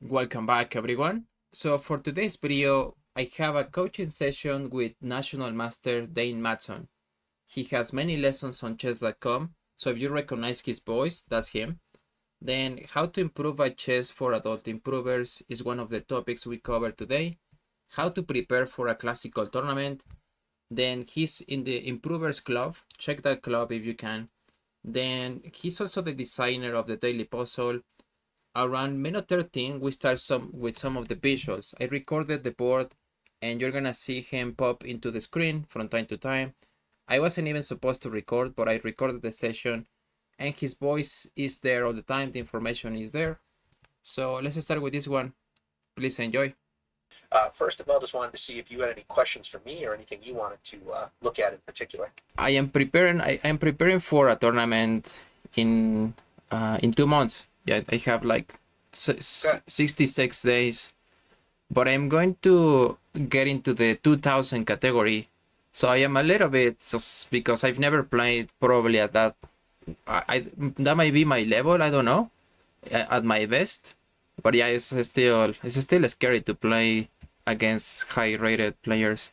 Welcome back, everyone. So for today's video, I have a coaching session with National Master Dane Mattson. He has many lessons on chess.com, so if you recognize his voice, that's him. Then how to improve at chess for adult improvers is one of the topics we cover today. How to prepare for a classical tournament. Then he's in the Improvers Club. Check that club if you can. Then he's also the designer of the Daily Puzzle. Around minute 13, we start with some of the visuals. I recorded the board and you're gonna see him pop into the screen from time to time. I wasn't even supposed to record, but I recorded the session and his voice is there all the time. The information is there. So let's start with this one. Please enjoy. First of all, just wanted to see if you had any questions for me or anything you wanted to look at in particular. I am preparing for a tournament in 2 months. Yeah, I have like Okay. 66 days, but I'm going to get into the 2000 category. So I am a little bit just because I've never played probably at that. That might be my level. I don't know at my best, but yeah, it's still scary to play against high rated players.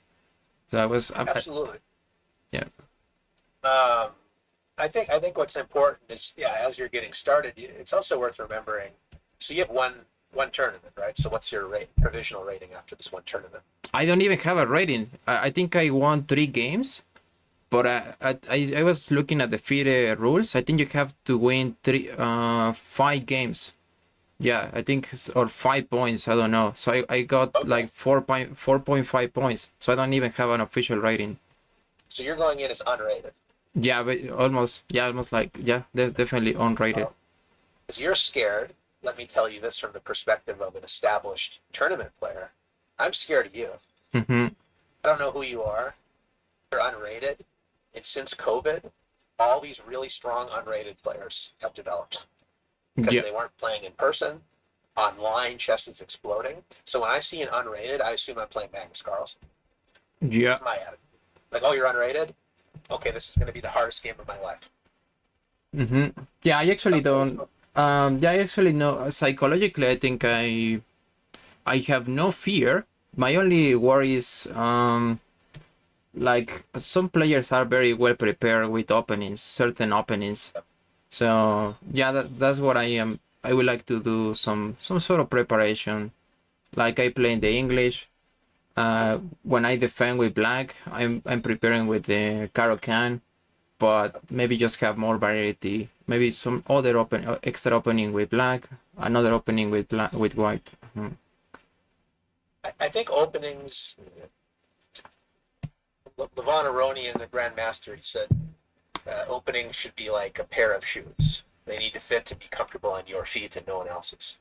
So Absolutely. yeah. Um, I think what's important is, yeah, as you're getting started, it's also worth remembering. So you have one tournament, right? So what's your provisional rating after this one tournament? I don't even have a rating. I think I won 3 games, but I was looking at the FIDE rules. I think you have to win 5 games. Yeah, I think or 5 points. I don't know. So I got Okay. like 4.5 points. So I don't even have an official rating. So you're going in as unrated. Yeah, but almost. Yeah, almost like yeah, definitely unrated. Well, because you're scared, let me tell you this from the perspective of an established tournament player. I'm scared of you. Mm-hmm. I don't know who you are. You're unrated. And since COVID, all these really strong unrated players have developed because Yeah, they weren't playing in person. Online, chess is exploding. So when I see an unrated, I assume I'm playing Magnus Carlsen. yeah. That's my attitude. Like, oh, you're unrated? Okay, this is going to be the hardest game of my life. Mm-hmm. Yeah, I actually don't. Yeah, I actually know psychologically. I think I have no fear. My only worry is like some players are very well prepared with openings, certain openings. So yeah, that's what I am. I would like to do some sort of preparation. Like I play in the English. When I defend with black, I'm preparing with the Caro-Kann, but maybe just have more variety. Maybe some other extra opening with black, another opening with white. Mhm. I think openings, Levon Aronian, the Grandmaster, he said openings should be like a pair of shoes. They need to fit to be comfortable on your feet and no one else's.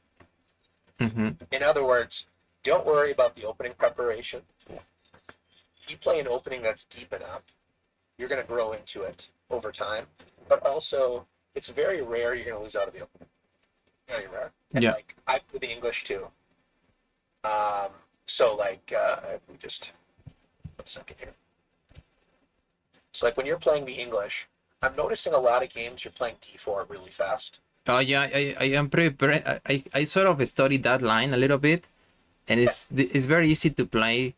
Mhm. In other words, don't worry about the opening preparation. If you play an opening that's deep enough, you're going to grow into it over time. But also, it's very rare you're going to lose out of the opening. Very rare. And Yeah. like, I play the English too. Um, so, like, we just, 1 second here. So, like, when you're playing the English, I'm noticing a lot of games you're playing d4 really fast. Oh yeah, I am prepared. I sort of studied that line a little bit, and Yeah. it's very easy to play.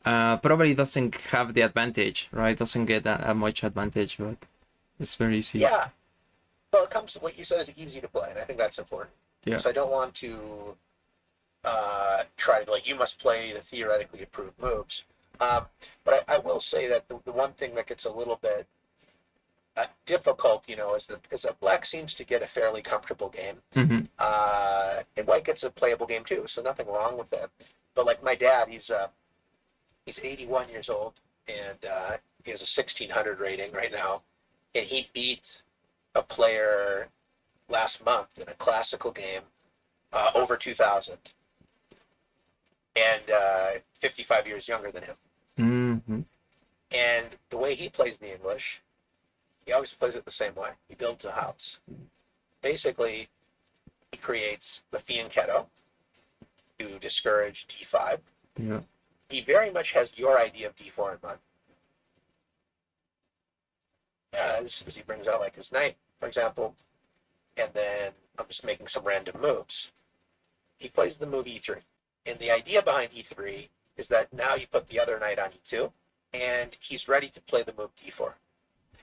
Probably doesn't have the advantage, right? Doesn't get a much advantage, but it's very easy. Yeah. Well, it comes, what you said is easy to play, and I think that's important. Yeah. So, I don't want to try to, like, you must play the theoretically approved moves. But I will say that the one thing that gets a little bit difficult, is that black seems to get a fairly comfortable game, Hmm. and white gets a playable game too. So nothing wrong with that. But like my dad, he's 81 years old, and he has a 1600 rating right now, and he beat a player last month in a classical game over 2000, and 55 years younger than him. Hmm. And the way he plays the English, he always plays it the same way. He builds a house. Basically, he creates the fianchetto to discourage d5. Yeah. He very much has your idea of d4 in mind. As he brings out like his knight, for example, and then I'm just making some random moves. he plays the move e3. And the idea behind e3 is that now you put the other knight on e2, and he's ready to play the move d4.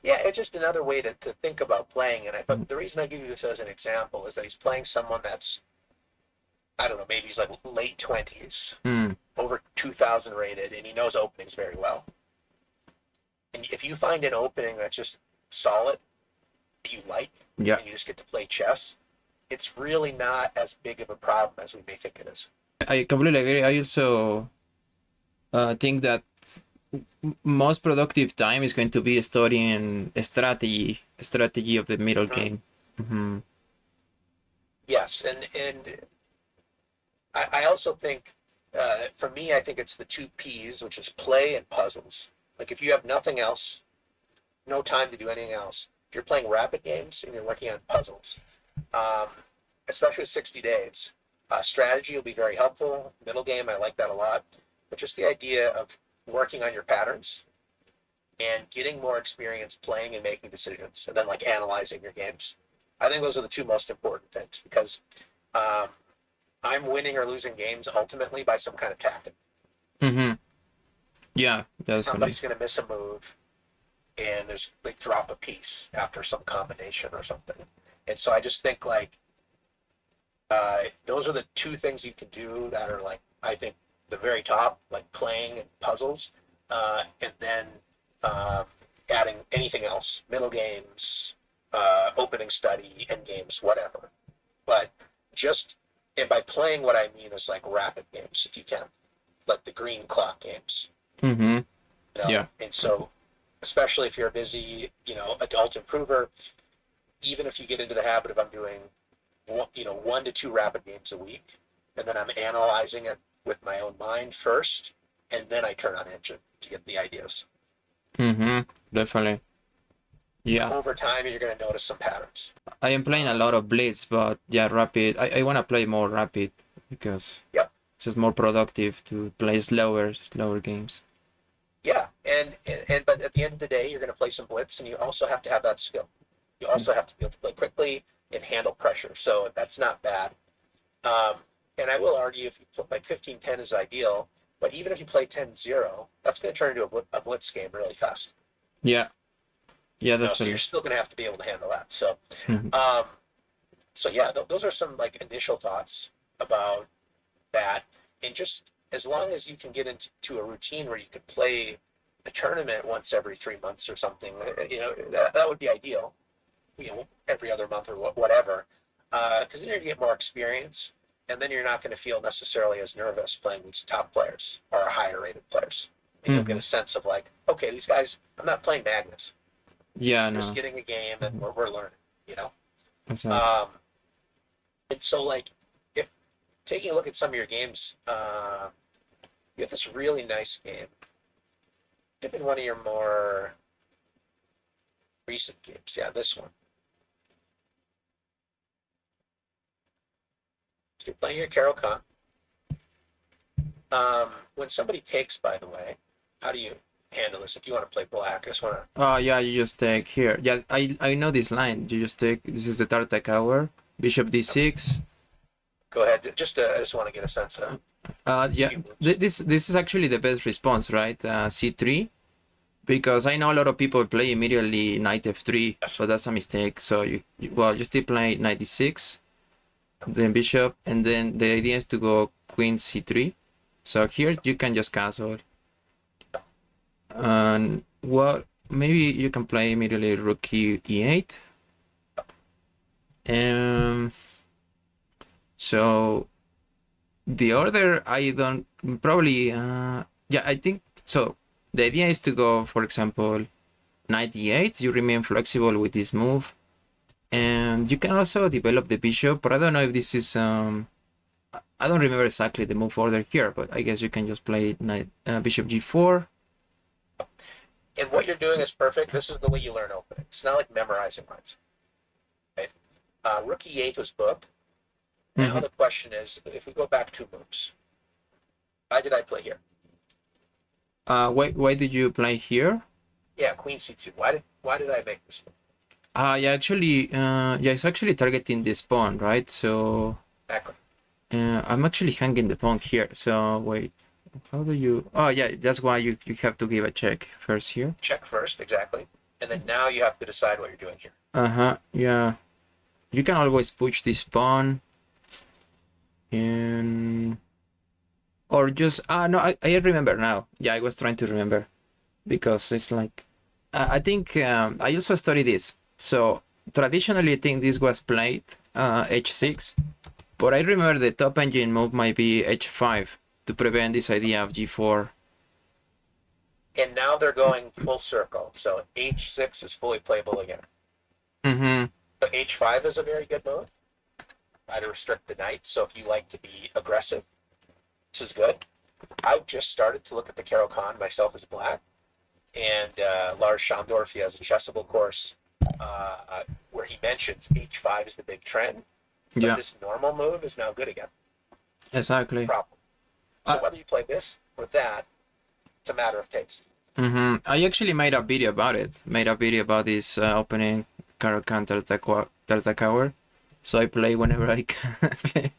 Yeah, it's just another way to think about playing. But the reason I give you this as an example is that he's playing someone that's, I don't know, maybe he's like late 20s, over 2,000 rated, and he knows openings very well. And if you find an opening that's just solid, that you like, and you just get to play chess, it's really not as big of a problem as we may think it is. I completely agree. I also think that most productive time is going to be studying a strategy of the middle game. Mm-hmm. Yes, and I also think, for me, I think it's the two P's, which is play and puzzles. Like if you have nothing else, no time to do anything else, if you're playing rapid games and you're working on puzzles, especially with 60 days, strategy will be very helpful. Middle game, I like that a lot. But just the idea of working on your patterns and getting more experience playing and making decisions, and then like analyzing your games. I think those are the two most important things, because I'm winning or losing games ultimately by some kind of tactic. Mm-hmm. Yeah, definitely. Somebody's going to miss a move, and they drop a piece after some combination or something. And so I just think like those are the two things you can do that are like, I think, the very top, like playing and puzzles, and then adding anything else, middle games, opening study, end games, whatever. But and by playing, what I mean is like rapid games, if you can, like the green clock games. Mm-hmm. Yeah. And so, especially if you're a busy, adult improver, even if you get into the habit of I'm doing, 1 to 2 rapid games a week, and then I'm analyzing it with my own mind first, and then I turn on engine to get the ideas. Mm-hmm. Definitely. Yeah. Over time, you're going to notice some patterns. I am playing a lot of blitz, but yeah, rapid. I want to play more rapid because it's just more productive to play slower games. Yeah, but at the end of the day, you're going to play some blitz, and you also have to have that skill. You also have to be able to play quickly and handle pressure. So that's not bad. And I will argue if you play like 15-10 is ideal, but even if you play 10-0, that's going to turn into a blitz game really fast. Yeah. Yeah, definitely. So you're still going to have to be able to handle that. So, so yeah, those are some like initial thoughts about that. And just as long as you can get into a routine where you could play a tournament once every 3 months or something, that would be ideal. Every other month or whatever, because then you're going to get more experience, and then you're not going to feel necessarily as nervous playing these top players or higher rated players. And you'll get a sense of like, okay, these guys, I'm not playing Magnus. Yeah, I'm just getting a game, and we're learning, Exactly. And so, like, if taking a look at some of your games, you have this really nice game. Pick in one of your more recent games. Yeah, this one. So you're playing your Caro-Kann. When somebody takes, by the way, how do you handle this? If you want to play black, I just want to... Oh, yeah, you just take here. Yeah, I know this line. You just take... This is the Tartak hour. Bishop d6. Go ahead. I just want to get a sense of... Yeah, this is actually the best response, right? c3. Because I know a lot of people play immediately knight f3, but that's a mistake. So you still play knight d6, then bishop, and then the idea is to go queen c3. So here you can just castle. And maybe you can play immediately rook e8. So the order I don't probably I think so. The idea is to go, for example, knight e8. You remain flexible with this move, and you can also develop the bishop. But I don't know if this is I don't remember exactly the move order here, but I guess you can just play knight bishop g4. And what you're doing is perfect. This is the way you learn opening. It's not like memorizing lines. Right? Rook e8 was booked. Now the question is, if we go back 2 moves, why did I play here? Why did you play here? Yeah, queen c2. Why did I make this move? It's actually targeting this pawn, right? So exactly. I'm actually hanging the pawn here. So wait, how do you? Oh yeah, that's why you have to give a check first here. Check first, exactly. And then now you have to decide what you're doing here. Uh-huh. Yeah. You can always push this pawn and or just no, I remember now. Yeah, I was trying to remember because it's like I think I also studied this. So traditionally, I think this was played h6, but I remember the top engine move might be h5 to prevent this idea of g4. And now they're going full circle. So h6 is fully playable again. Mm-hmm. So h5 is a very good move. To restrict the knight. So if you like to be aggressive, this is good. I've just started to look at the Caro-Kann myself as black. And Lars Schandorf, he has a Chessable course where he mentions h5 is the big trend. But Yeah, this normal move is now good again. exactly. Problem. So Uh, whether you play this or that, it's a matter of taste. mm-hmm. I actually made a video about it. Made a video about this opening Caro-Kann Tartakower. So I play whenever I can.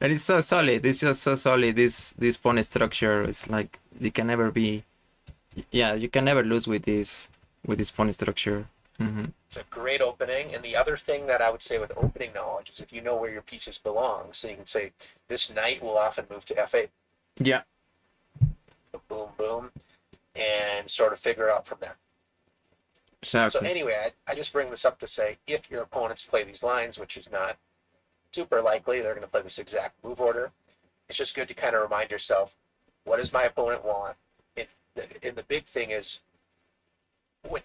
And it's so solid. It's just so solid. This pawn structure is like you can never be. Yeah, you can never lose with this pawn structure. Mm-hmm. It's a great opening. And the other thing that I would say with opening knowledge is if you know where your pieces belong, so you can say, this knight will often move to f8. Yeah, Boom, boom, and sort of figure it out from there. So exactly. anyway, I just bring this up to say, if your opponents play these lines, which is not super likely, they're going to play this exact move order. It's just good to kind of remind yourself, what does my opponent want? And the big thing is, when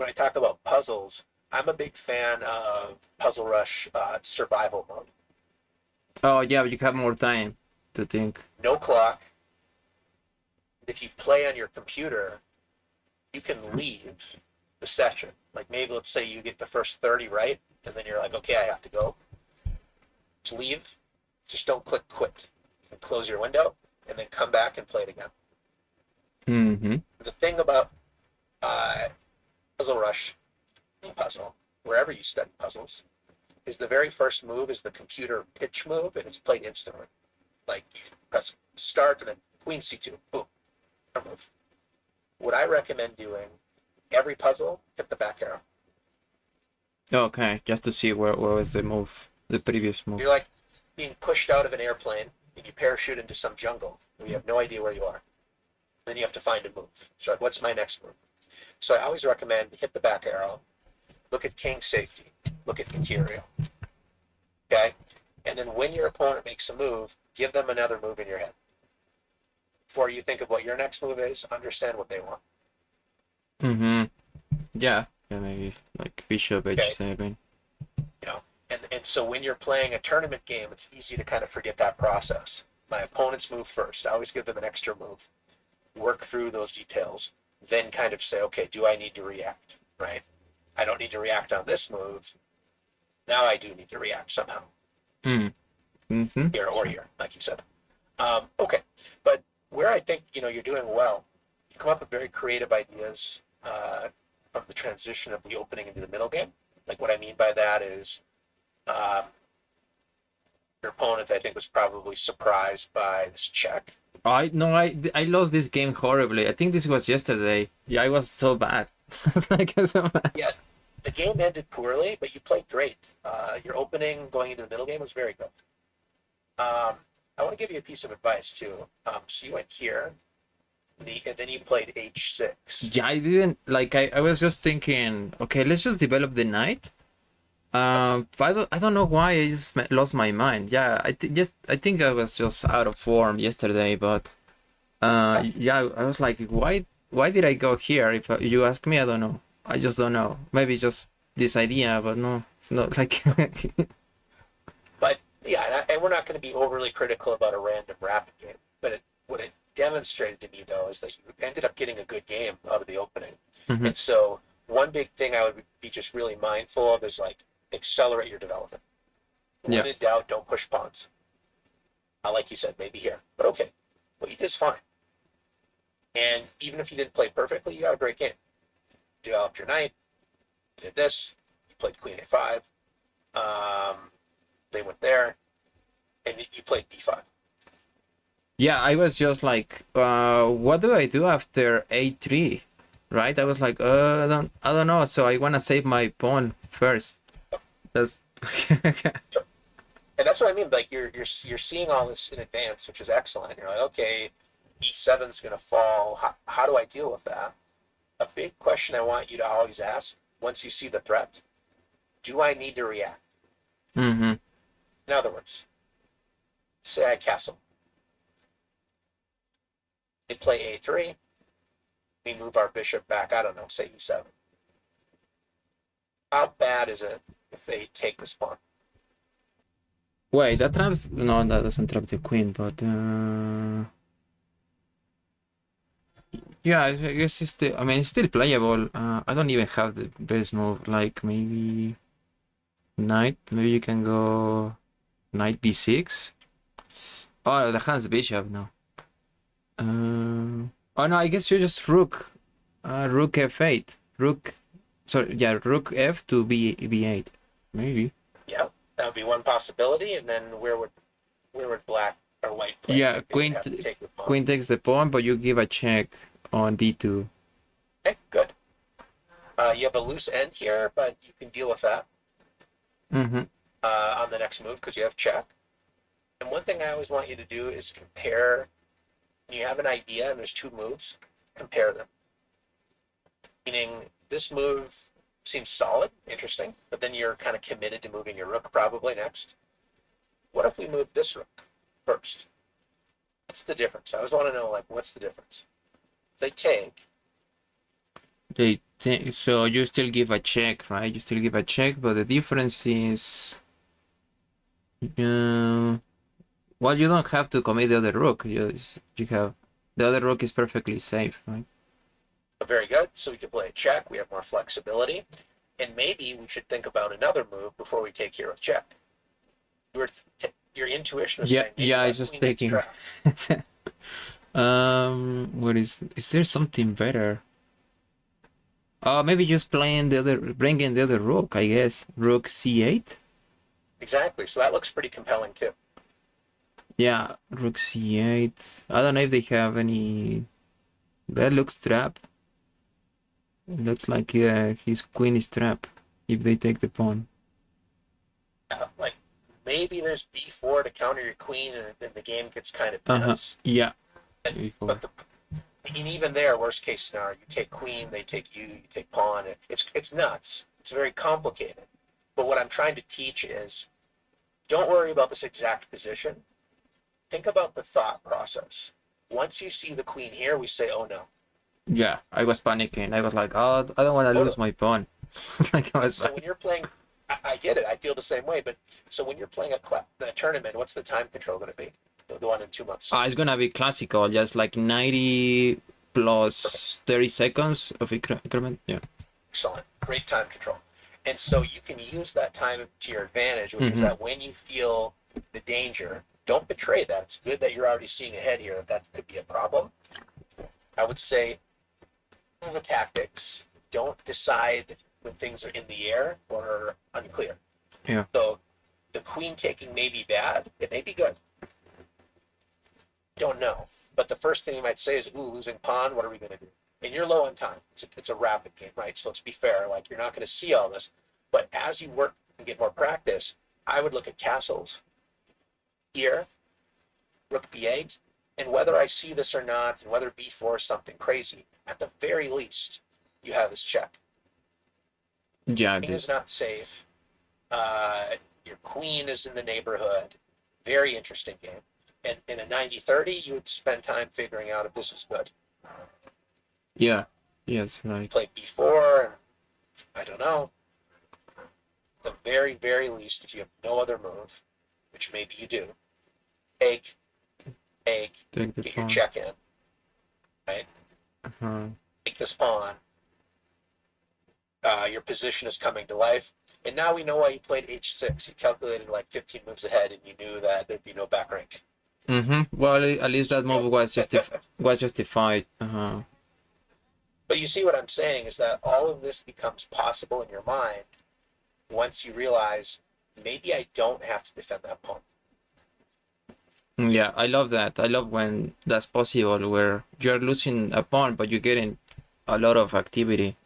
I talk about puzzles, I'm a big fan of Puzzle Rush survival mode. Oh yeah, you have more time to think. No clock. If you play on your computer, you can leave the session. Like maybe let's say you get the first 30 right, and then you're like, okay, I have to go. Just leave. Just don't click quit. And close your window, and then come back and play it again. Mm-hmm. The thing about Puzzle Rush, puzzle, wherever you study puzzles, is the very first move is the computer pitch move, and it's played instantly. Like you press start and then queen c2, boom, move. What I recommend doing, every puzzle, hit the back arrow. Okay, just to see where was the move, the previous move. You're like being pushed out of an airplane and you parachute into some jungle where you have no idea where you are. Then you have to find a move. So like, what's my next move? So I always recommend hit the back arrow, look at king safety, look at material. Okay? And then when your opponent makes a move, give them another move in your head. Before you think of what your next move is, understand what they want. Mm-hmm. Yeah. Yeah, maybe like bishop Okay? h7. You know, and so when you're playing a tournament game, it's easy to kind of forget that process. My opponents move first. I always give them an extra move. Work through those details, then kind of say, okay, do I need to react? Right? I don't need to react on this move. Now I do need to react somehow. Mm-hmm. Here or here, like you said. Okay, but where I think you're doing well, you come up with very creative ideas from the transition of the opening into the middle game. Like what I mean by that is um, your opponent, I think, was probably surprised by this check. I no, I lost this game horribly. I think this was yesterday. Yeah, I was so bad. Like so bad. Yeah, the game ended poorly, but you played great. Your opening going into the middle game was very good. I want to give you a piece of advice too. So you went here, and then you played h6. Yeah, I didn't like. I was just thinking. Okay, let's just develop the knight. But I don't know why I just lost my mind. Yeah, I think I was just out of form yesterday. But yeah, I was like, why did I go here? If you ask me, I don't know. I just don't know. Maybe just this idea, but no, it's not like. But yeah, and we're not going to be overly critical about a random rapid game. But what it demonstrated to me though is that you ended up getting a good game out of the opening. Mhm. And so one big thing I would be just really mindful of is like accelerate your development. Yeah. When in doubt, don't push pawns. Like you said, maybe here, but okay, what you did is fine. And even if you didn't play perfectly, you got a great game. Developed your knight, you did this, you played queen a5. They went there. and you played b5. Yeah, I was just like, what do I do after a3? Right? I was like, I don't know. So I wanna save my pawn first. That's Sure. And that's what I mean. Like you're seeing all this in advance, which is excellent. You're like, okay, e7 is going to fall. How do I deal with that? A big question I want you to always ask once you see the threat: do I need to react? mm-hmm. In other words, say I castle. They play a3. We move our bishop back. I don't know, say e7. How bad is it if they take this pawn? Wait, that traps no, that doesn't trap the queen, but yeah, I guess it's still, I mean, it's still playable. I don't even have the best move, like maybe knight. Maybe you can go knight b6. Oh, the hand's bishop now. Oh no, I guess you just rook f8. Rook, sorry, yeah, rook f to b8. Maybe. Yeah, that would be one possibility. And then where would black or white play? Yeah, Like they would have to take the pawn. queen takes the pawn, but you give a check on d2. Okay, good. You have a loose end here, but you can deal with that Mm-hmm. on the next move because you have check. And one thing I always want you to do is compare. When you have an idea and there's two moves, compare them. Meaning, this move seems solid, interesting, but then you're kind of committed to moving your rook probably next. What if we move this rook first? What's the difference? I always want to know, like, what's the difference? If they take, So you still give a check, right? You still give a check, but the difference is, uh, well, you don't have to commit the other rook. You have the other rook is perfectly safe, right? very good, so we can play a check, we have more flexibility, and maybe we should think about another move before we take here with check. Your intuition is Yeah, saying maybe yeah. It's that just queen gets taking. trapped. What is there something better? Maybe just bringing the other rook. I guess rook c8. Exactly, so that looks pretty compelling too. Yeah, rook c8. I don't know if they have any. That looks trap. It looks like his queen is trap if they take the pawn. Like maybe there's b4 to counter your queen, and then the game gets kind of Uh-huh. nuts. Yeah. But and even there, worst case scenario, you take queen, they take you take pawn. It's nuts. It's very complicated. But what I'm trying to teach is, don't worry about this exact position. Think about the thought process. Once you see the queen here, we say, oh no. Yeah, I was panicking. I was like, oh, I don't want to lose Totally. my pawn. Like I And was so like, when you're playing, I get it. I feel the same way. But so when you're playing a tournament, what's the time control going to be? The one in 2 months. it's gonna be classical, just like 90 Perfect. plus 30 seconds of increment. Yeah. Excellent. Great time control. And so you can use that time to your advantage, which is Mm-hmm. that when you feel the danger, don't betray that. It's good that you're already seeing ahead here that that could be a problem. I would say the tactics. Don't decide when things are in the air or unclear. Yeah. So the queen taking may be bad. It may be good. Don't know. But the first thing you might say is, ooh, losing pawn, what are we going to do? And you're low on time. It's a rapid game, right? So let's be fair. Like, you're not going to see all this. But as you work and get more practice, I would look at castles here, rook b8, and whether I see this or not, and whether b4 is something crazy, at the very least, you have this check. Yeah, King is this. not safe. Your queen is in the neighborhood. Very interesting game. And in a 90-30, you would spend time figuring out if this is good. Yeah. Yes, right. Play b4, and I don't know. The very, very least, if you have no other move, which maybe you do, take, Take the get your pawn. check in, right? Uh-huh. Take this pawn. Your position is coming to life. And now we know why you played h6. You calculated like 15 moves ahead, and you knew that there'd be no back rank. Mm-hmm. Well, at least that You move was justified. Uh-huh. But you see what I'm saying is that all of this becomes possible in your mind once you realize maybe I don't have to defend that pawn. Yeah, I love that. I love when that's possible, where you're losing a pawn, but you're getting a lot of activity.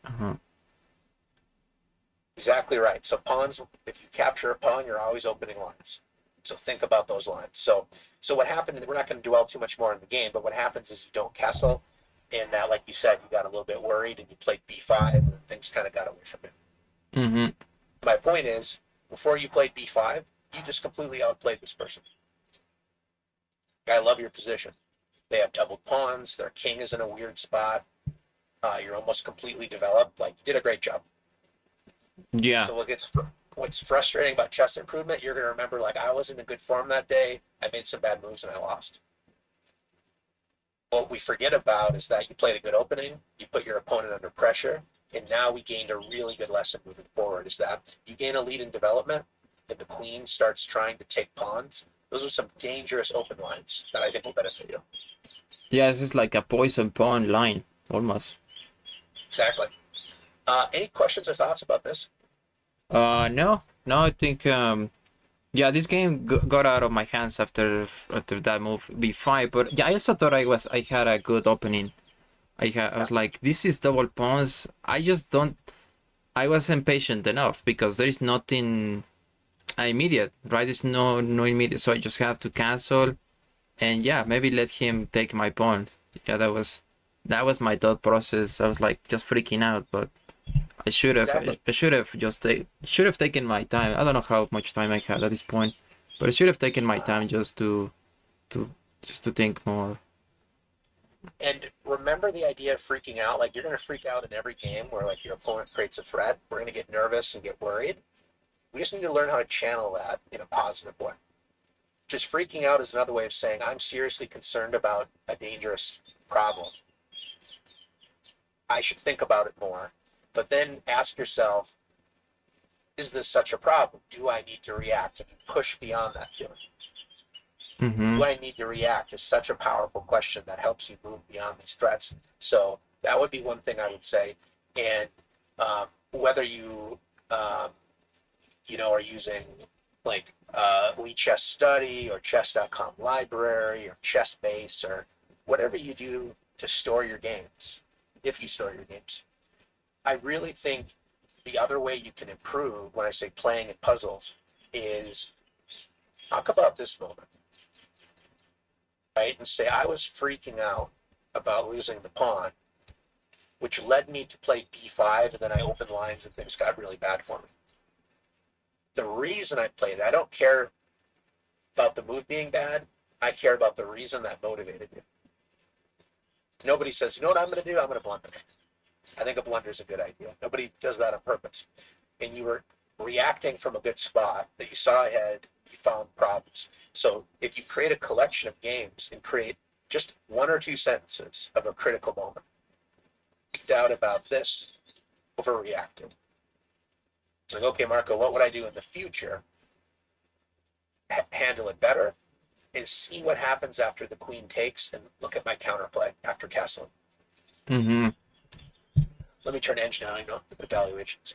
Exactly right. So pawns, if you capture a pawn, you're always opening lines. So think about those lines. So what happened? We're not going to dwell too much more on the game, but what happens is you don't castle, and that, like you said, you got a little bit worried, and you played b5, and things kind of got away from you. Mm-hmm. My point is, before you played b5, you just completely outplayed this person. I love your position. They have doubled pawns. Their king is in a weird spot. You're almost completely developed. Like, you did a great job. Yeah. So what's frustrating about chess improvement, you're going to remember, like, I was in a good form that day. I made some bad moves and I lost. What we forget about is that you played a good opening, you put your opponent under pressure, and now we gained a really good lesson moving forward, is that you gain a lead in development, and the queen starts trying to take pawns. Those are some dangerous open lines that I think will benefit you. Yeah, this is like a poison pawn line, almost. Exactly. Any questions or thoughts about this? No, no, I think yeah, this game got out of my hands after that move b5. But yeah, I also thought I had a good opening. I Yeah, was like, this is double pawns. I just don't. I wasn't patient enough because there is nothing immediate, right? There's no immediate, so I just have to cancel and yeah, maybe let him take my pawn. Yeah, that was my thought process. I was like just freaking out, but I should have exactly. I should have should have taken my time. I don't know how much time I had at this point, but I should have taken my time to just to think more. And remember the idea of freaking out. Like, you're going to freak out in every game where, like, your opponent creates a threat. We're going to get nervous and get worried. We just need to learn how to channel that in a positive way. Just freaking out is another way of saying I'm seriously concerned about a dangerous problem. I should think about it more. But then ask yourself, is this such a problem? Do I need to react? And you push beyond that feeling. Mm-hmm. Do I need to react is such a powerful question that helps you move beyond these threats. So that would be one thing I would say. And whether um, are using like Lead Chess Study or Chess.com Library or ChessBase or whatever you do to store your games, if you store your games, I really think the other way you can improve, when I say playing in puzzles, is talk about this moment, right? And say, I was freaking out about losing the pawn, which led me to play b5, and then I opened lines and things got really bad for me. The reason I played it, I don't care about the move being bad. I care about the reason that motivated you. Nobody says, you know what I'm going to do? I'm going to blunder. I think a blunder is a good idea. Nobody does that on purpose. And you were reacting from a good spot that you saw ahead, you found problems. So if you create a collection of games and create just one or two sentences of a critical moment, doubt about this, overreacted. It's like, okay, Marco, what would I do in the future? Handle it better and see what happens after the queen takes and look at my counterplay after castling. Mm-hmm. Let me turn engine on. I know evaluations.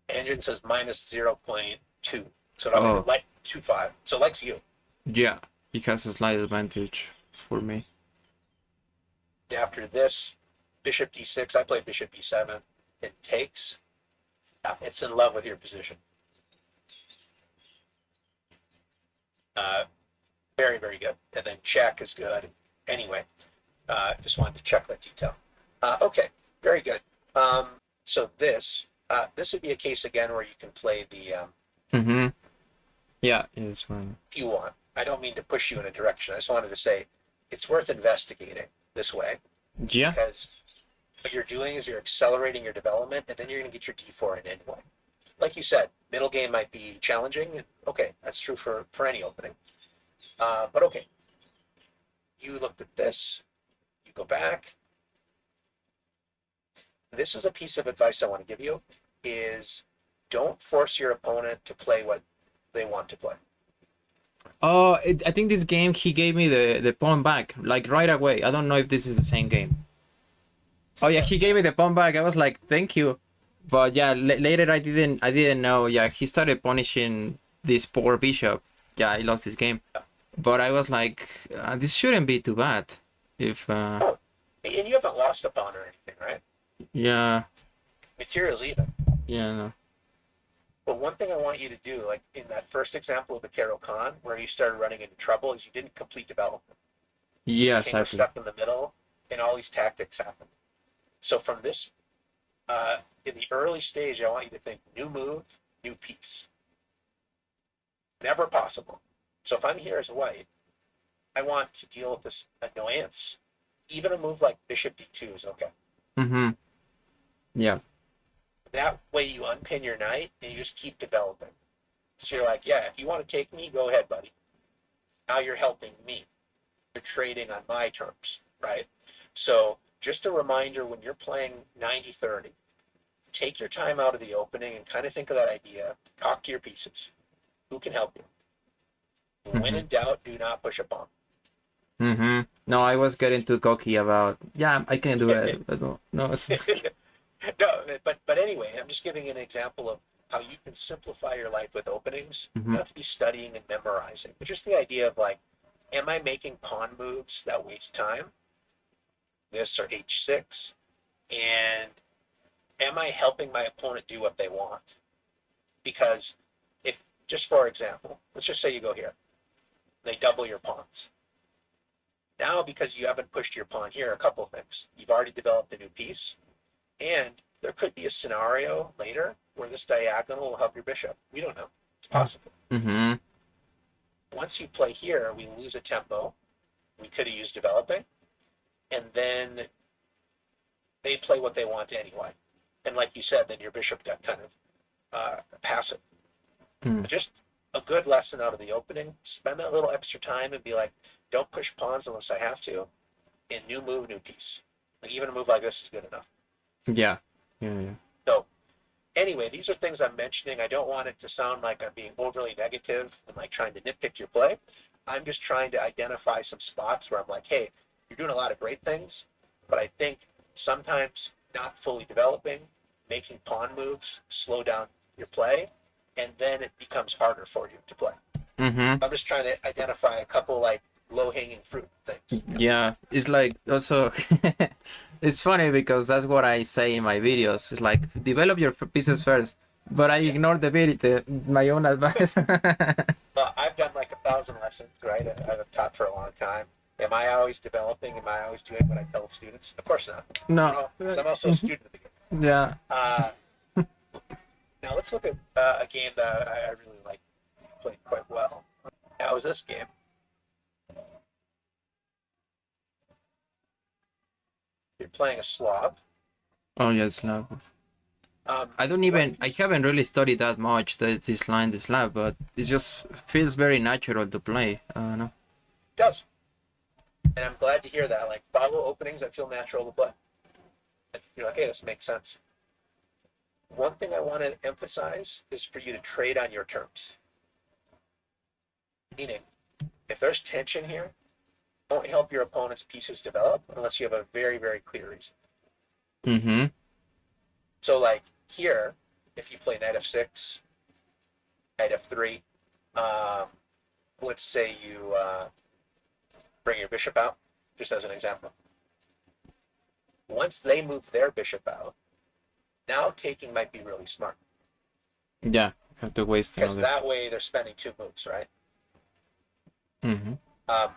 Engine says minus 0.2. So Oh, like 2.5. So likes you. yeah, he has a slight advantage for me. After this, bishop d6. I play bishop d7. It takes. It's in love with your position. Uh, very, very good. And then check is good. Anyway, just wanted to check that detail. Okay, very good. So this would be a case again where you can play the Mm-hmm. Yeah, it's one. if you want. I don't mean to push you in a direction. I just wanted to say it's worth investigating this way Yeah. because what you're doing is you're accelerating your development, and then you're going to get your d4 in anyway. Like you said, middle game might be challenging. Okay, that's true for any opening. But okay, you looked at this. You go back. This is a piece of advice I want to give you: is don't force your opponent to play what they want to play. Oh, I think this game he gave me the pawn back like right away. I don't know if this is the same game. Oh yeah, he gave me the pawn back. I was like, thank you, but yeah, later I didn't know. Yeah, he started punishing this poor bishop. yeah, I lost this game. But I was like, this shouldn't be too bad. If Oh, and you haven't lost a pawn or anything, right? yeah, Materials even. yeah, no. But one thing I want you to do, like in that first example of the Caro-Kann, where you started running into trouble, is you didn't complete development. The Yeah, king was exactly. stuck in the middle, and all these tactics happened. So from this, in the early stage, I want you to think new move, new piece. Never possible. So if I'm here as white, I want to deal with this annoyance. Even a move like bishop d2 is okay. Mm-hmm. Yeah. That way you unpin your knight and you just keep developing. So you're like, yeah, if you want to take me, go ahead, buddy. Now you're helping me. You're trading on my terms, right? So just a reminder, when you're playing 90-30, take your time out of the opening and kind of think of that idea. Talk to your pieces. Who can help you? When Mm-hmm. in doubt, do not push a pawn. Mm-hmm. No, I was getting too cocky about, yeah, I can do it. But no, no, it's No, but anyway, I'm just giving an example of how you can simplify your life with openings. You mm-hmm. don't have to be studying and memorizing, but just the idea of like, am I making pawn moves that waste time? This or h6, and am I helping my opponent do what they want? Because if, just for example, let's just say you go here, they double your pawns. Now, because you haven't pushed your pawn here, a couple of things. You've already developed a new piece, and there could be a scenario later where this diagonal will help your bishop. We don't know. It's possible. Mm-hmm. Once you play here, we lose a tempo. We could have used developing, and then they play what they want anyway. And like you said, then your bishop got kind of passive. Mm. But just a good lesson out of the opening. Spend that little extra time and be like, don't push pawns unless I have to. And new move, new piece. Like even a move like this is good enough. Yeah. Yeah, yeah. So anyway, these are things I'm mentioning. I don't want it to sound like I'm being overly negative and like trying to nitpick your play. I'm just trying to identify some spots where I'm like, hey, you're doing a lot of great things, but I think sometimes not fully developing, making pawn moves, slow down your play, and then it becomes harder for you to play. Mm-hmm. I'm just trying to identify a couple like low-hanging fruit things. Yeah, it's like also it's funny because that's what I say in my videos. It's like develop your pieces first, but I Yeah. ignore my own advice. But I've done like 1,000 lessons, right? I've taught for a long time. Am I always developing? Am I always doing what I tell students? Of course not. No. No, because I'm also a student of the game. Yeah. Uh, Now let's look at a game that I really like, played quite well. That was this game. You're playing a Slav. Oh yeah, Slav. I don't What even. I haven't really studied that much this Slav, but it just feels very natural to play. No. does? And I'm glad to hear that. Like follow openings that feel natural to play. You're like, hey, this makes sense. One thing I want to emphasize is for you to trade on your terms. Meaning, if there's tension here, don't help your opponent's pieces develop unless you have a very, very clear reason. Mm-hmm. So, like here, if you play knight f6, knight f3, let's say you bring your bishop out, just as an example. Once they move their bishop out, now taking might be really smart. Yeah. Have to waste Because another. that way they're spending two moves, right? Mm-hmm. Um,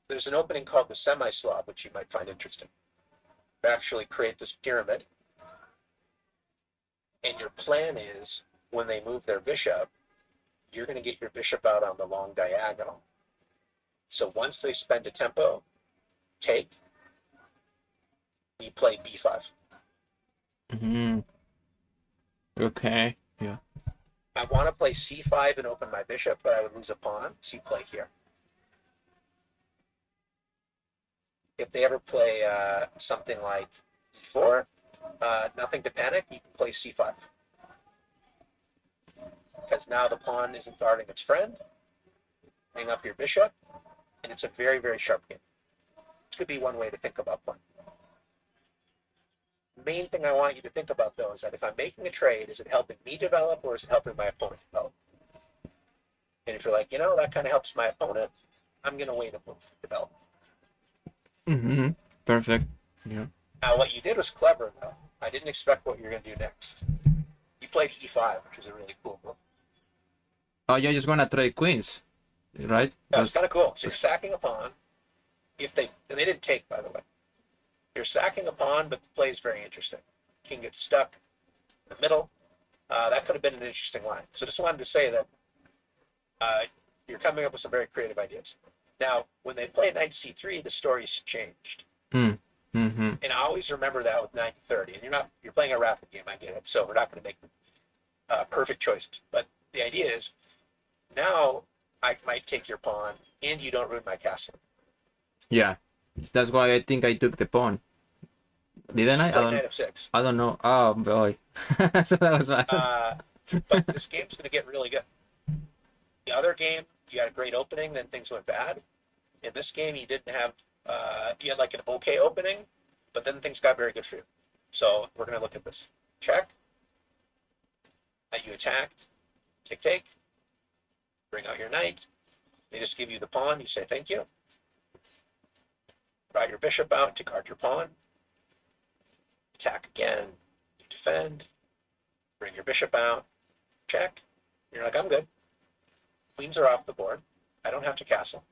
there's an opening called the semi-Slav, which you might find interesting. You actually create this pyramid, and your plan is when they move their bishop, you're going to get your bishop out on the long diagonal. So once they spend a tempo, take, you play b5. Mm-hmm. Okay. Yeah. I want to play c5 and open my bishop, but I would lose a pawn, so you play here. If they ever play something like e4, nothing to panic, you can play c5. Because now the pawn isn't guarding its friend, hang up your bishop, and it's a very, very sharp game. This could be one way to think about playing. The main thing I want you to think about, though, is that if I'm making a trade, is it helping me develop or is it helping my opponent develop? And if you're like, that kind of helps my opponent, I'm going to wait a move to develop. Mm-hmm. Perfect. Yeah. Now, what you did was clever, though. I didn't expect what you were going to do next. You played e5, which is a really cool move. Oh, you're just gonna trade queens, right? That's kind of cool. So you're sacking a pawn. And they didn't take, by the way. You're sacking a pawn, but the play is very interesting. King gets stuck in the middle. That could have been an interesting line. So just wanted to say that you're coming up with some very creative ideas. Now, when they play knight c3, the story's changed. Mm. Mm-hmm. And I always remember that with 9:30. And you're playing a rapid game, I get it. So we're not going to make perfect choices. But the idea is, now I might take your pawn, and you don't ruin my castle. Yeah, that's why I think I took the pawn. Didn't I? Play knight f6. I don't know. Oh boy, so that was bad. But this game's going to get really good. The other game, you had a great opening, then things went bad. In this game, you didn't have, you had like an okay opening, but then things got very good for you. So we're going to look at this. Check. You attacked. Take. Bring out your knight. They just give you the pawn. You say thank you. Draw your bishop out to guard your pawn. Attack again. You defend. Bring your bishop out. Check. You're like, I'm good. Queens are off the board. I don't have to castle.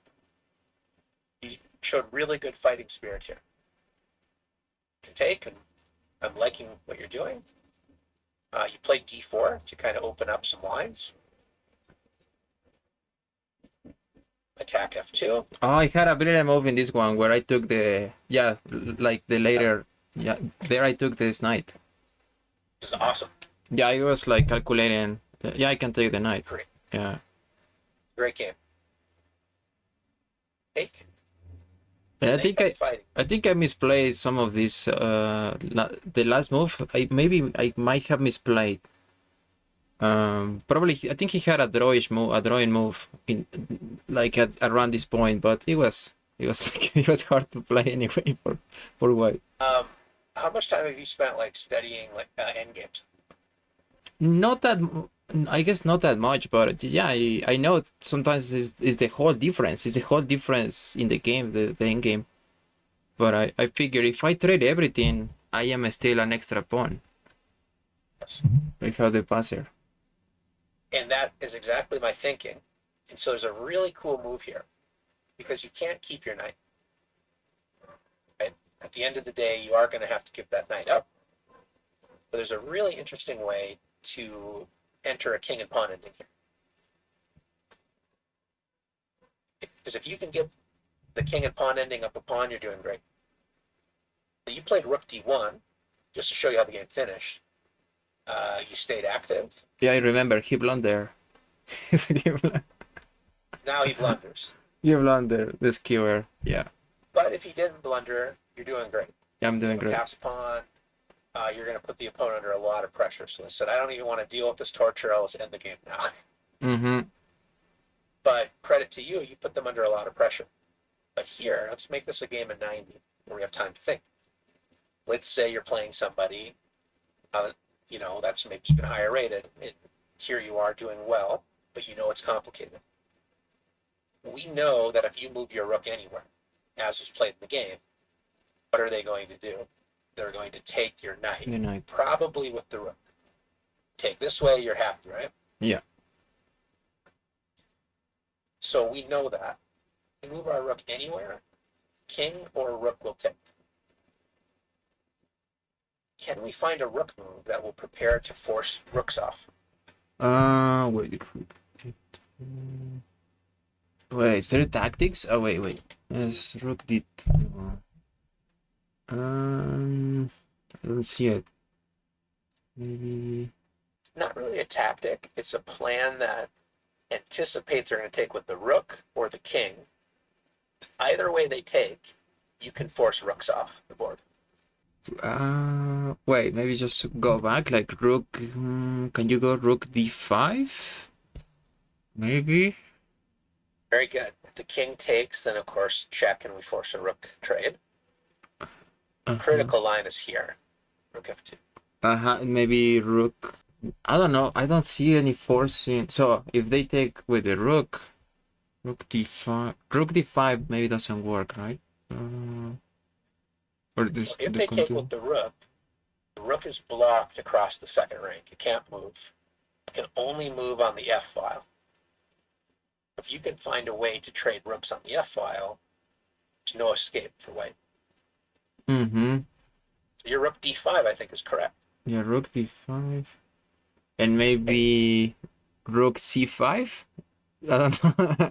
You showed really good fighting spirit here. You take, and I'm liking what you're doing. You played d4 to kind of open up some lines. Attack f2. Oh, I had a brilliant move in this one where I took like the later, there I took this knight. This is awesome. Yeah, I was like calculating. Yeah, I can take the knight. Great. Yeah. Great game. Take. I think I misplayed some of this. The last move, I might have misplayed. Probably I think he had a drawing move in like around this point, but it was like, it was hard to play anyway for white. How much time have you spent like studying like endgames? Not that, I guess not that much, but yeah, I know sometimes is the whole difference. It's the whole difference in the game, the end game. But I figure if I trade everything, I am still an extra pawn. Yes. I have the passer. And that is exactly my thinking. And so there's a really cool move here because you can't keep your knight. Right? At the end of the day, you are going to have to give that knight up. But there's a really interesting way to enter a king and pawn ending here. Because if you can get the king and pawn ending up a pawn, you're doing great. You played rook d1 just to show you how the game finished. You stayed active. Yeah, I remember he blundered. Now he blunders. You blunder the skewer. Yeah. But if he didn't blunder, you're doing great. Yeah, I'm doing great. Pass pawn. You're going to put the opponent under a lot of pressure. So they said, I don't even want to deal with this torture. I'll just end the game now. Mm-hmm. But credit to you, you put them under a lot of pressure. But here, let's make this a game of 90 where we have time to think. Let's say you're playing somebody, that's maybe even higher rated. Here you are doing well, but you know it's complicated. We know that if you move your rook anywhere, as was played in the game, what are they going to do? They're going to take your knight, probably with the rook. Take this way, you're happy, right? Yeah. So we know that. We move our rook anywhere, king or rook will take. Can we find a rook move that will prepare to force rooks off? Wait. Wait, is there tactics? Oh, wait. Yes, rook did. I don't see it. Maybe. Not really a tactic. It's a plan that anticipates they're going to take with the rook or the king. Either way they take, you can force rooks off the board. Wait, maybe just go back, like rook. Can you go rook d5? Maybe. Very good. If the king takes, then of course check and we force a rook trade. Critical line is here. Rook f2. Maybe rook I don't know. I don't see any forcing. So if they take with the rook d5, rook d5 maybe doesn't work, right? Or this If the they take with continue. the rook is blocked across the second rank. It can't move. It can only move on the F file. If you can find a way to trade rooks on the F file, there's no escape for white. Mm-hmm. So your rook d5, I think, is correct. Yeah, rook d5. And Okay. maybe rook c5? I don't know.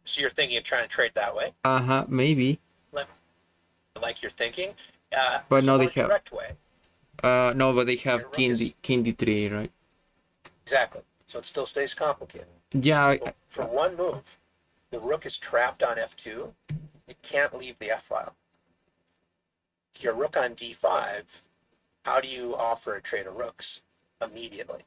So you're thinking of trying to trade that way? Uh-huh, maybe. Like, like you're thinking. But There's a no, they more have. direct way. No, but they Your have rook is king d3, right? exactly. So it still stays complicated. Yeah, But for one move, the rook is trapped on f2. It can't leave the f file. Your rook on d5, how do you offer a trade of rooks immediately?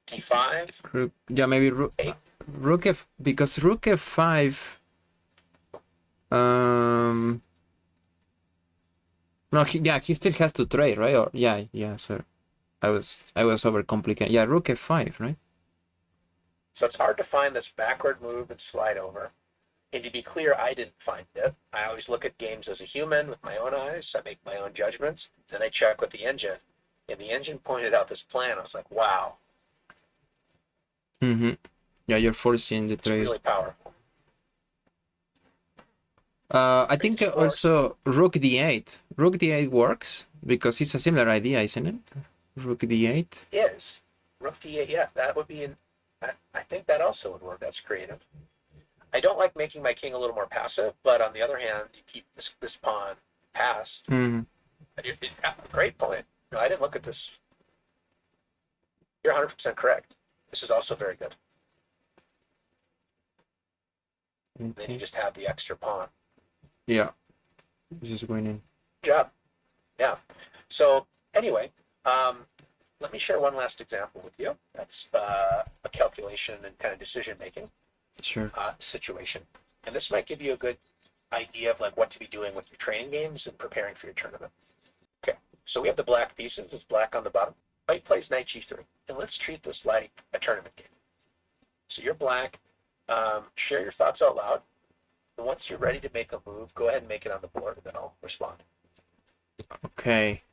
d5, yeah, maybe take. rook f because rook f5. Um, no, yeah, he still has to trade, right? Or yeah, sir. I was overcomplicating. Yeah, rook f5, right? So it's hard to find this backward move and slide over. And to be clear, I didn't find it. I always look at games as a human with my own eyes. I make my own judgments. Then I check with the engine. And the engine pointed out this plan. I was like, wow, Mm-hmm. Yeah, you're forcing the it's trade. really powerful. I think h4 also rook d8. Rook d8 works because it's a similar idea, isn't it? Rook d8. is rook d8. Yeah, that would be I think that also would work. That's creative. I don't like making my king a little more passive, but on the other hand, you keep this pawn passed. Mm. Great point. No, I didn't look at this. You're 100% correct. This is also very good. And then you Okay. just have the extra pawn. Yeah, just winning. Good job. Yeah. So anyway, let me share one last example with you. That's a calculation and kind of decision making Sure. situation, and this might give you a good idea of like what to be doing with your training games and preparing for your tournament. Okay, so we have the black pieces. It's black on the bottom. White plays knight g3, and let's treat this like a tournament game. So you're black. Share your thoughts out loud. And once you're ready to make a move, go ahead and make it on the board, and then I'll respond. Okay.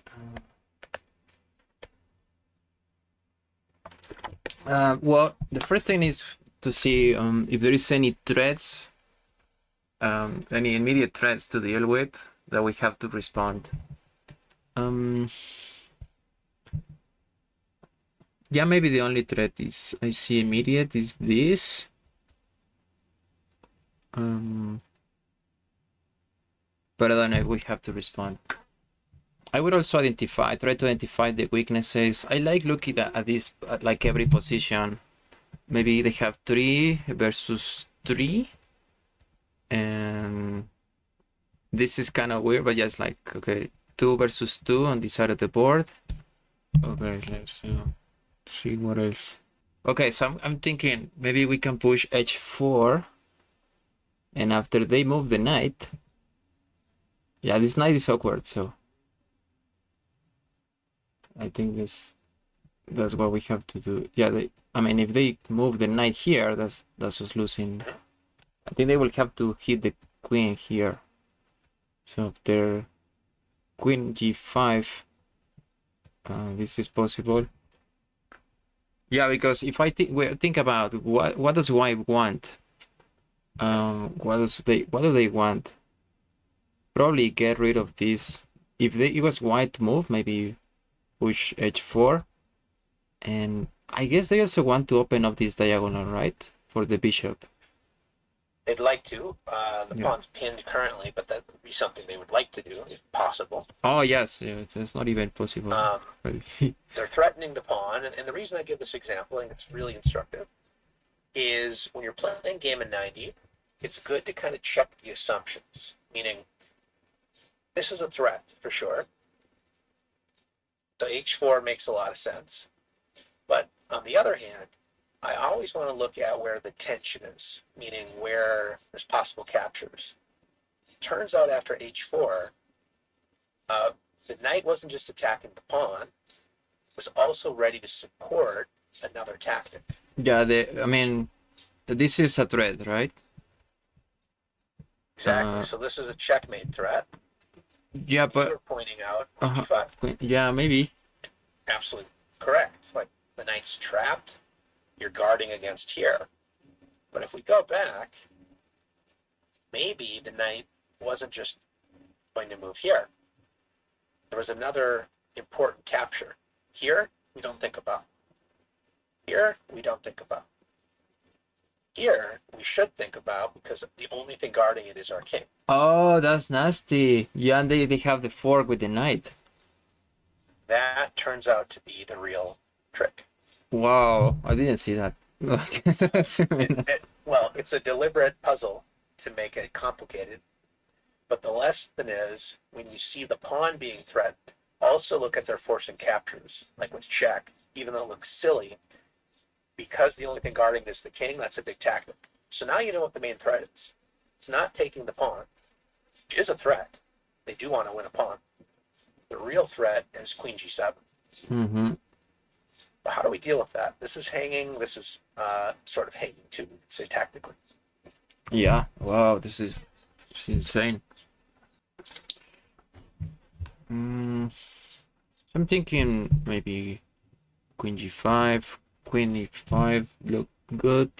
Well, the first thing is to see if there is any threats, any immediate threats to deal with that we have to respond. Yeah, maybe the only threat is I see immediate is this. But I don't know if we have to respond. I would also try to identify the weaknesses. I like looking at this, at like every position. Maybe they have 3 versus 3. And this is kind of weird, but just like, okay, 2 versus 2 on this side of the board. Okay, let's see what else. Okay, so I'm thinking maybe we can push h4. And after they move the knight, yeah, this knight is awkward, so I think that's what we have to do. Yeah, I mean, if they move the knight here, that's us losing. I think they will have to hit the queen here. So after queen g5, this is possible. Yeah, because if I think about what does white want? What do they want? Probably get rid of this. If it was white to move, maybe push h4. And I guess they also want to open up this diagonal, right? For the bishop. They'd like to. The Yeah. pawn's pinned currently, but that would be something they would like to do if possible. Oh, yes. Yeah, it's not even possible. They're threatening the pawn, and the reason I give this example, and it's really instructive, is when you're playing game in 90, it's good to kind of check the assumptions, meaning this is a threat for sure. So h4 makes a lot of sense. But on the other hand, I always want to look at where the tension is, meaning where there's possible captures. Turns out after h4, the knight wasn't just attacking the pawn, was also ready to support another tactic. Yeah, I mean, this is a threat, right? Exactly. So this is a checkmate threat. Yeah, You but were pointing out g5. yeah, maybe. Absolutely correct. Like the knight's trapped. You're guarding against here. But if we go back, maybe the knight wasn't just going to move here. There was another important capture. Here, we don't think about. Here, we don't think about. Here, we should think about because the only thing guarding it is our king. Oh, that's nasty. Yeah, and they have the fork with the knight. That turns out to be the real trick. Wow, I didn't see that. Well, it's a deliberate puzzle to make it complicated. But the lesson is when you see the pawn being threatened, also look at their forcing captures, like with check, even though it looks silly, because the only thing guarding is the king, that's a big tactic. So now you know what the main threat is. It's not taking the pawn, which is a threat. They do want to win a pawn. The real threat is queen g7. Mm-hmm. But how do we deal with that? This is hanging. This is sort of hanging too, say tactically. Yeah. Wow, it's insane. Mm, I'm thinking maybe queen g5, queen e5 look good.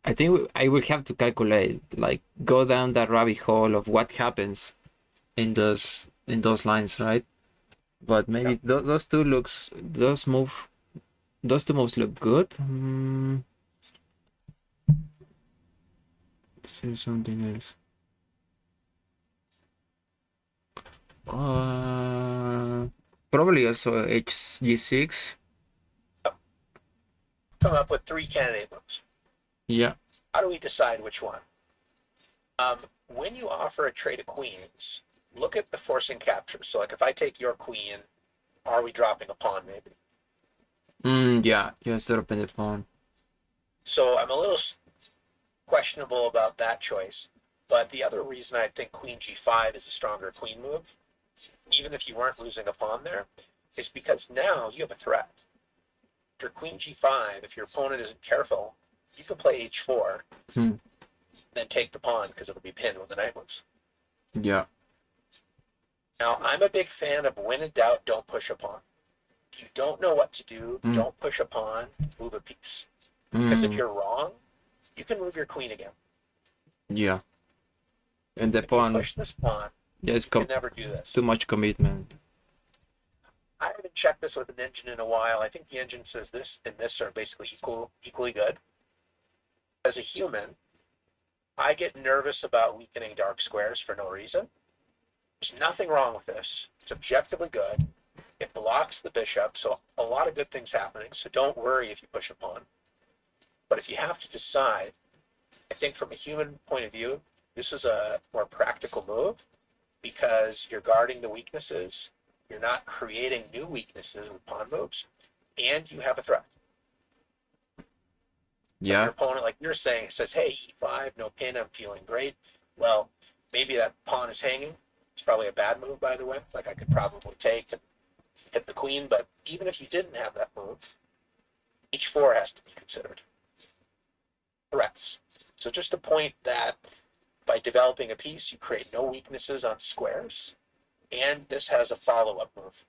I think I will have to calculate, like, go down that rabbit hole of what happens in those lines, right? But maybe Yep. those two moves look good. See something else. Probably also hg6. Come up with 3 candidate moves. Yeah. How do we decide which one? When you offer a trade of queens, look at the forcing capture. So, like, if I take your queen, are we dropping a pawn? Maybe. Yeah. Just open the pawn. So I'm a little questionable about that choice. But the other reason I think queen g5 is a stronger queen move, even if you weren't losing a pawn there, is because now you have a threat. After queen g5, if your opponent isn't careful, you can play h4, then take the pawn because it'll be pinned when the knight moves. Yeah. Now, I'm a big fan of when in doubt, don't push a pawn. If you don't know what to do, don't push a pawn, move a piece. Because if you're wrong, you can move your queen again. Yeah. And the If you pawn, push this pawn, yeah, it's you can never do this. too much commitment. I haven't checked this with an engine in a while. I think the engine says this and this are basically equally good. As a human, I get nervous about weakening dark squares for no reason. There's nothing wrong with this. It's objectively good. It blocks the bishop, so a lot of good things happening. So don't worry if you push a pawn. But if you have to decide, I think from a human point of view, this is a more practical move because you're guarding the weaknesses. You're not creating new weaknesses with pawn moves, and you have a threat. Yeah. Your opponent, like you're saying, says, hey, e5, no pin, I'm feeling great. Well, maybe that pawn is hanging. It's probably a bad move, by the way. Like I could probably take and hit the queen, but even if you didn't have that move, h4 has to be considered. Threats. So just a point that by developing a piece, you create no weaknesses on squares, and this has a follow-up move.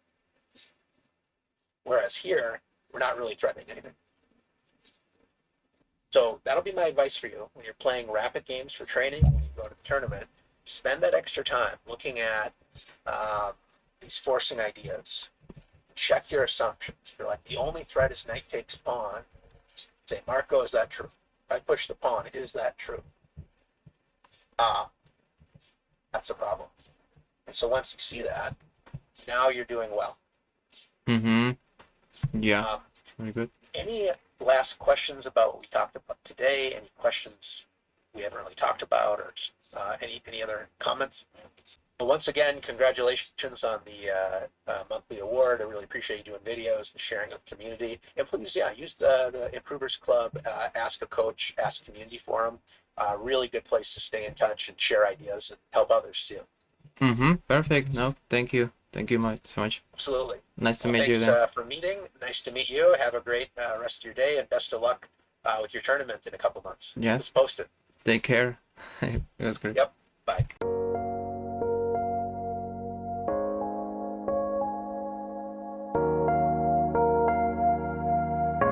Whereas here, we're not really threatening anything. So that'll be my advice for you when you're playing rapid games for training, when you go to the tournament, spend that extra time looking at these forcing ideas. Check your assumptions. If you're like, the only threat is knight takes pawn, say, Marco, is that true? If I push the pawn, is that true? That's a problem. And so once you see that, now you're doing well. Yeah. Very good. Any last questions about what we talked about today? Any questions we haven't really talked about, or just, any other comments? Well, once again, congratulations on the monthly award. I really appreciate you doing videos and sharing with the community. And please, use the Improvers Club, Ask a Coach, Ask Community Forum. Really good place to stay in touch and share ideas and help others too. Perfect. No, thank you. Thank you so much. Absolutely. Nice to Well, meet you thanks then. for meeting. Nice to meet you. Have a great rest of your day, and best of luck with your tournament in a couple months. Yeah. Keep us posted. Take care. It was great. Yep. Bye.